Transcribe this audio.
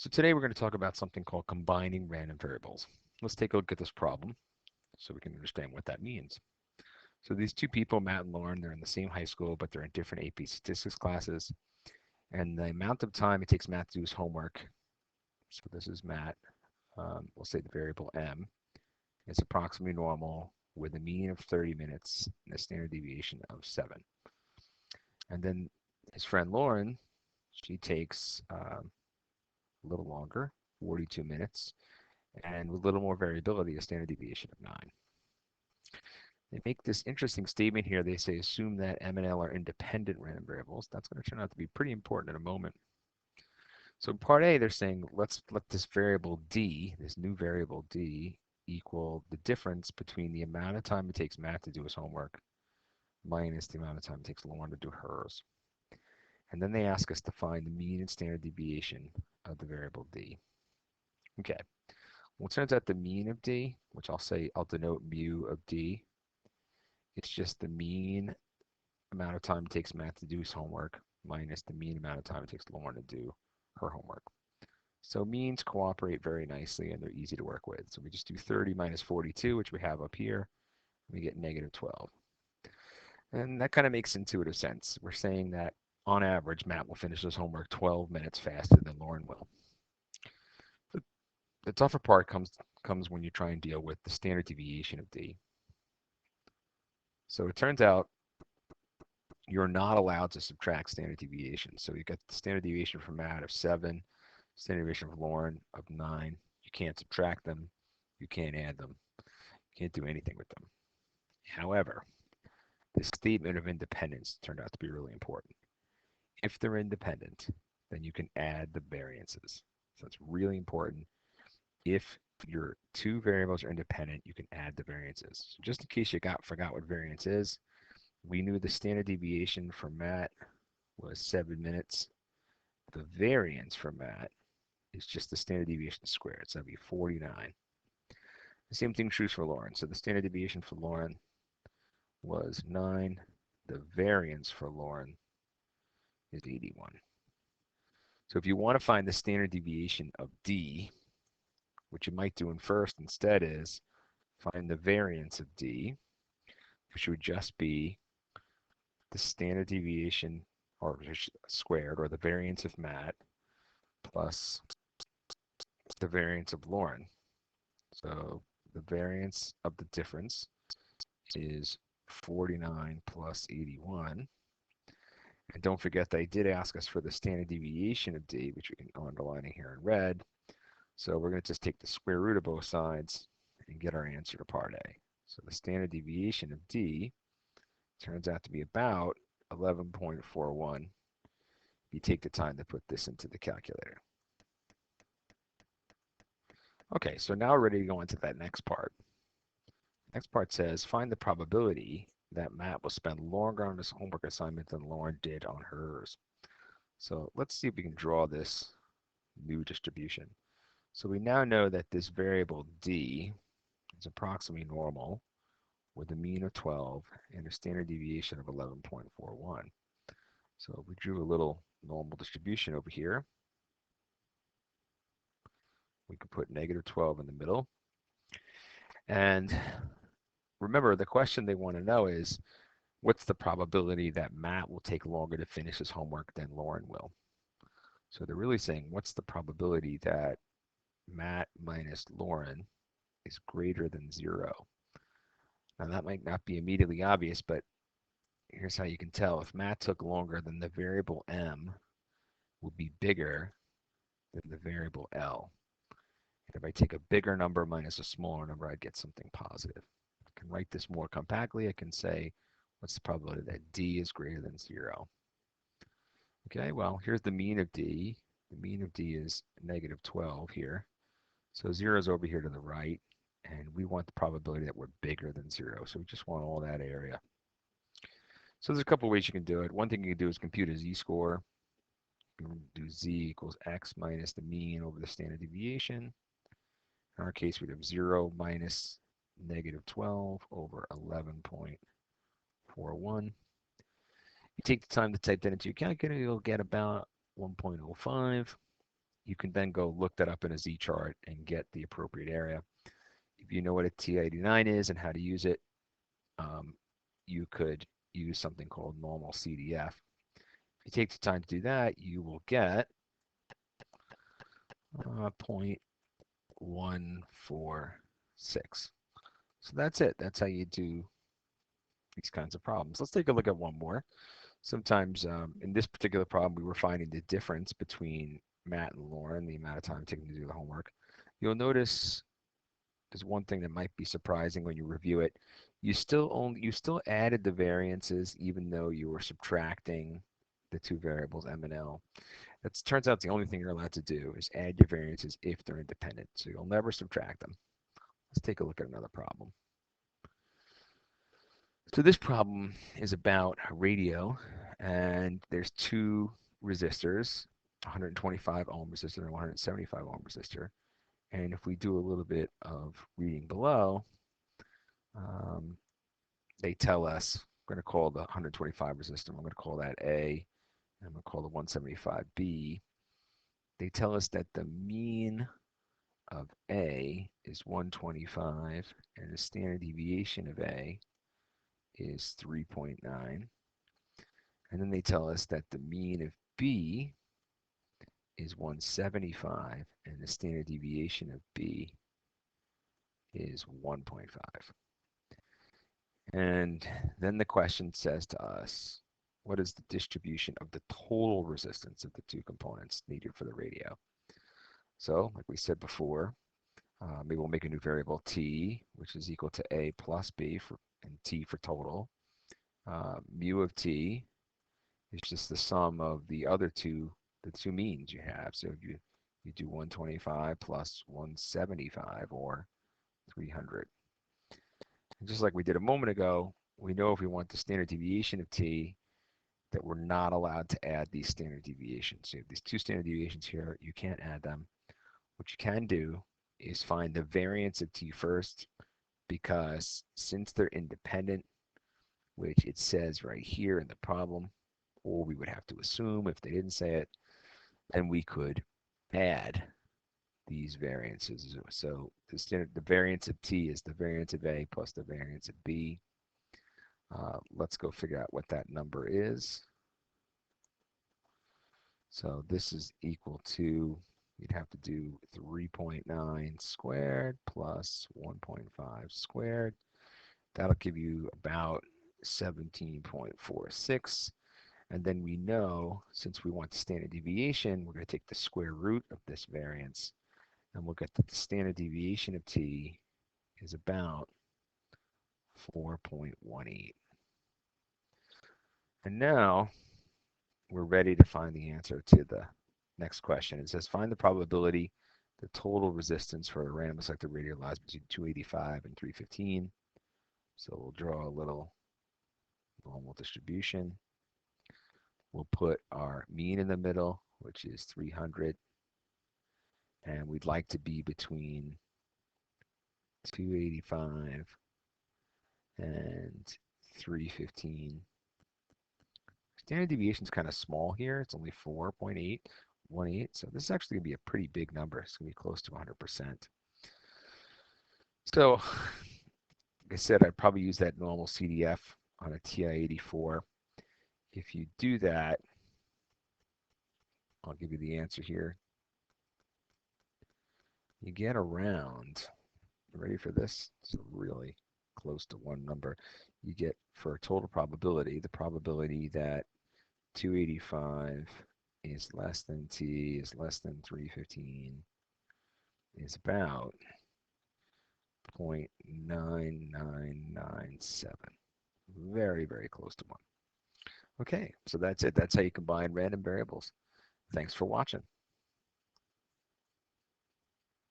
So today we're going to talk about something called combining random variables. Let's take a look at this problem so we can understand what that means. So these two people, Matt and Lauren, they're in the same high school, but they're in different AP statistics classes. And the amount of time it takes Matt to do his homework, so this is Matt, we'll say the variable m, is approximately normal with a mean of 30 minutes and a standard deviation of 7. And then his friend Lauren, she takes a little longer, 42 minutes, and with a little more variability, a standard deviation of 9. They make this interesting statement here. They say, assume that M and L are independent random variables. That's going to turn out to be pretty important in a moment. So in part A, they're saying, let's let this variable D, this new variable D, equal the difference between the amount of time it takes Matt to do his homework minus the amount of time it takes Lauren to do hers. And then they ask us to find the mean and standard deviation of the variable D. Okay. Well, it turns out the mean of D, which I'll denote mu of D, it's just the mean amount of time it takes Matt to do his homework minus the mean amount of time it takes Lauren to do her homework. So means cooperate very nicely and they're easy to work with. So we just do 30 minus 42, which we have up here. We get negative 12. And that kind of makes intuitive sense. We're saying that on average, Matt will finish his homework 12 minutes faster than Lauren will. The tougher part comes when you try and deal with the standard deviation of D. So it turns out you're not allowed to subtract standard deviation. So you got the standard deviation for Matt of 7, standard deviation for Lauren of 9. You can't subtract them. You can't add them. You can't do anything with them. However, this statement of independence turned out to be really important. If they're independent, then you can add the variances. So it's really important. If your two variables are independent, you can add the variances. So just in case you forgot what variance is, we knew the standard deviation for Matt was 7 minutes. The variance for Matt is just the standard deviation squared, so that'd be 49. The same thing true for Lauren. So the standard deviation for Lauren was 9. The variance for Lauren is 81. So if you want to find the standard deviation of D, what you might do in first instead is find the variance of D, which would just be the standard deviation or squared, or the variance of Matt plus the variance of Lauren. So the variance of the difference is 49 plus 81. And don't forget they did ask us for the standard deviation of D, which we can underline here in red. So we're going to just take the square root of both sides and get our answer to part A. So the standard deviation of D turns out to be about 11.41. You take the time to put this into the calculator. Okay, so now we're ready to go into that next part. Next part says, find the probability that Matt will spend longer on his homework assignment than Lauren did on hers. So let's see if we can draw this new distribution. So we now know that this variable D is approximately normal with a mean of 12 and a standard deviation of 11.41. So we drew a little normal distribution over here. We could put negative 12 in the middle. And remember, the question they want to know is, what's the probability that Matt will take longer to finish his homework than Lauren will? So they're really saying, what's the probability that Matt minus Lauren is greater than 0? Now that might not be immediately obvious, but here's how you can tell. If Matt took longer, then the variable m will be bigger than the variable L. And if I take a bigger number minus a smaller number, I'd get something positive. I can write this more compactly. I can say, what's the probability that D is greater than 0? Okay, well, here's the mean of D. The mean of D is negative 12 here. So 0 is over here to the right, and we want the probability that we're bigger than 0. So we just want all that area. So there's a couple ways you can do it. One thing you can do is compute a z-score. You can do z equals x minus the mean over the standard deviation. In our case, we'd have 0 minus negative 12 over 11.41. You take the time to type that into your calculator, you'll get about 1.05. You can then go look that up in a z-chart and get the appropriate area. If you know what a T89 is and how to use it, you could use something called normal CDF. If you take the time to do that, you will get 0.146. So that's it. That's how you do these kinds of problems. Let's take a look at one more. Sometimes in this particular problem, we were finding the difference between Matt and Lauren, the amount of time taken to do the homework. You'll notice there's one thing that might be surprising when you review it. You still added the variances even though you were subtracting the two variables m and l. It turns out the only thing you're allowed to do is add your variances if they're independent. So you'll never subtract them. Let's take a look at another problem. So this problem is about a radio, and there's two resistors, 125 ohm resistor and 175 ohm resistor. And if we do a little bit of reading below, they tell us, we're going to call the 125 resistor, I'm going to call that A, and I'm going to call the 175 B. They tell us that the mean of A is 125, and the standard deviation of A is 3.9. And then they tell us that the mean of B is 175, and the standard deviation of B is 1.5. And then the question says to us, what is the distribution of the total resistance of the two components needed for the radio? So, like we said before, maybe we'll make a new variable t, which is equal to a plus b, and t for total. Mu of t is just the sum of the two means you have. So you do 125 plus 175, or 300. And just like we did a moment ago, we know if we want the standard deviation of t, that we're not allowed to add these standard deviations. So you have these two standard deviations here, you can't add them. What you can do is find the variance of t first, because since they're independent, which it says right here in the problem, or we would have to assume if they didn't say it, then we could add these variances. So the variance of t is the variance of A plus the variance of B. Let's go figure out what that number is. So this is equal to, you'd have to do 3.9 squared plus 1.5 squared. That'll give you about 17.46. And then we know, since we want the standard deviation, we're going to take the square root of this variance, and we'll get that the standard deviation of t is about 4.18. And now we're ready to find the answer to the next question. It says, find the probability the total resistance for a randomly selected radio lies between 285 and 315. So we'll draw a little normal distribution. We'll put our mean in the middle, which is 300. And we'd like to be between 285 and 315. Standard deviation is kind of small here. It's only 4.818. So this is actually going to be a pretty big number. It's going to be close to 100%. So, like I said, I'd probably use that normal CDF on a TI-84. If you do that, I'll give you the answer here. You get around, ready for this? It's really close to one number. You get, for total probability, the probability that 285 is less than t is less than 315 is about 0.9997. Very, very close to one. Okay, so that's it. That's how you combine random variables. Thanks for watching.